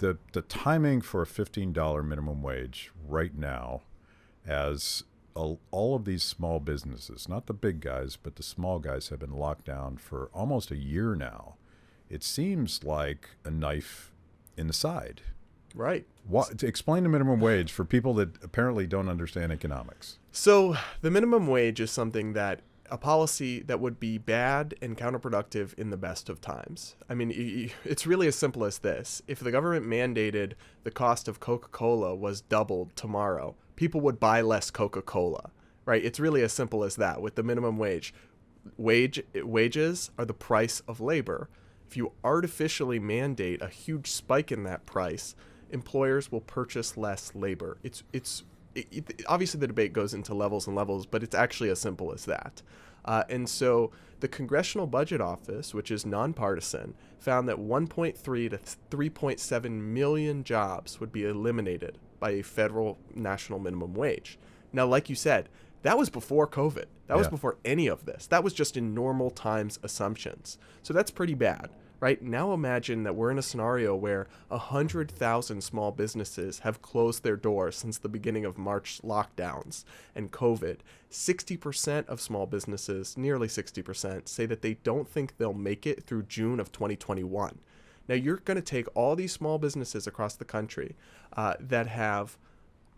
the timing for a $15 minimum wage right now, as all of these small businesses, not the big guys, but the small guys, have been locked down for almost a year now. It seems like a knife in the side. Right. To explain the minimum wage for people that apparently don't understand economics. So the minimum wage is something that a policy that would be bad and counterproductive in the best of times. I mean, it's really as simple as this. If the government mandated the cost of Coca-Cola was doubled tomorrow, people would buy less Coca-Cola, right? It's really as simple as that with the minimum wage. Wages are the price of labor. If you artificially mandate a huge spike in that price, employers will purchase less labor. Obviously the debate goes into levels and levels, but it's actually as simple as that. And so the Congressional Budget Office, which is nonpartisan, found that 1.3 to 3.7 million jobs would be eliminated by a federal national minimum wage. Now, like you said, that was before COVID. That was before any of this. That was just in normal times assumptions. So that's pretty bad. Right? Now imagine that we're in a scenario where 100,000 small businesses have closed their doors since the beginning of March lockdowns and COVID. 60% of small businesses, nearly 60%, say that they don't think they'll make it through June of 2021. Now you're going to take all these small businesses across the country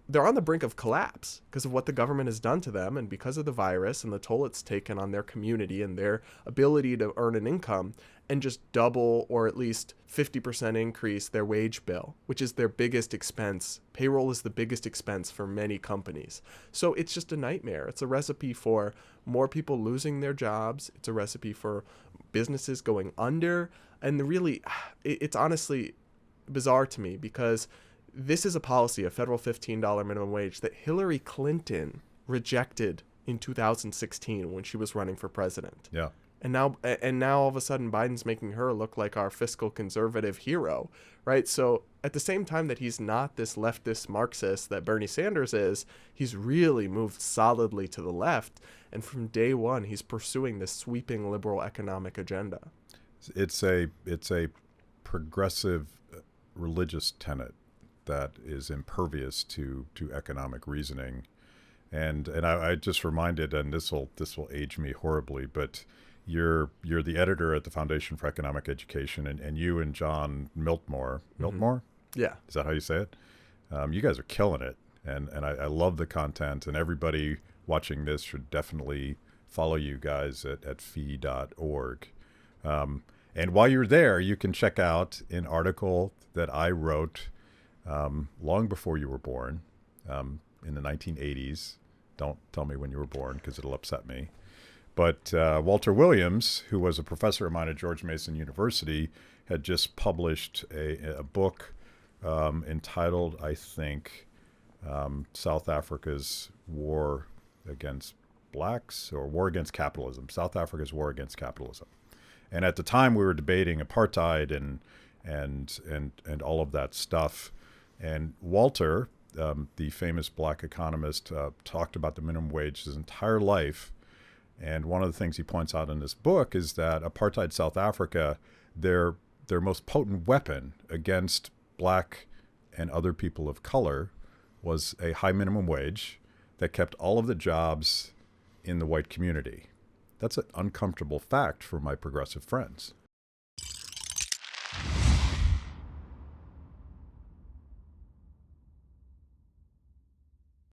they're on the brink of collapse because of what the government has done to them and because of the virus and the toll it's taken on their community and their ability to earn an income, and just double or at least 50% increase their wage bill, which is their biggest expense. Payroll is the biggest expense for many companies. So it's just a nightmare. It's a recipe for more people losing their jobs. It's a recipe for businesses going under. And it's honestly bizarre to me because this is a policy, a federal $15 minimum wage, that Hillary Clinton rejected in 2016 when she was running for president. Yeah. And now all of a sudden Biden's making her look like our fiscal conservative hero, right? So at the same time that he's not this leftist Marxist that Bernie Sanders is, he's really moved solidly to the left. And from day one, he's pursuing this sweeping liberal economic agenda. It's a progressive religious tenet that is impervious to economic reasoning. And I just reminded, and this will age me horribly, but you're the editor at the Foundation for Economic Education, and you and John Miltmore, Yeah. Is that how you say it? You guys are killing it, and I love the content, and everybody watching this should definitely follow you guys at fee.org. And while you're there, you can check out an article that I wrote long before you were born, in the 1980s. Don't tell me when you were born because it'll upset me. But Walter Williams, who was a professor of mine at George Mason University, had just published a book entitled, I think, South Africa's War Against Blacks, or War Against Capitalism, South Africa's War Against Capitalism. And at the time we were debating apartheid and all of that stuff. And Walter, the famous black economist, talked about the minimum wage his entire life. And one of the things he points out in this book is that apartheid South Africa, their most potent weapon against black and other people of color was a high minimum wage that kept all of the jobs in the white community. That's an uncomfortable fact for my progressive friends.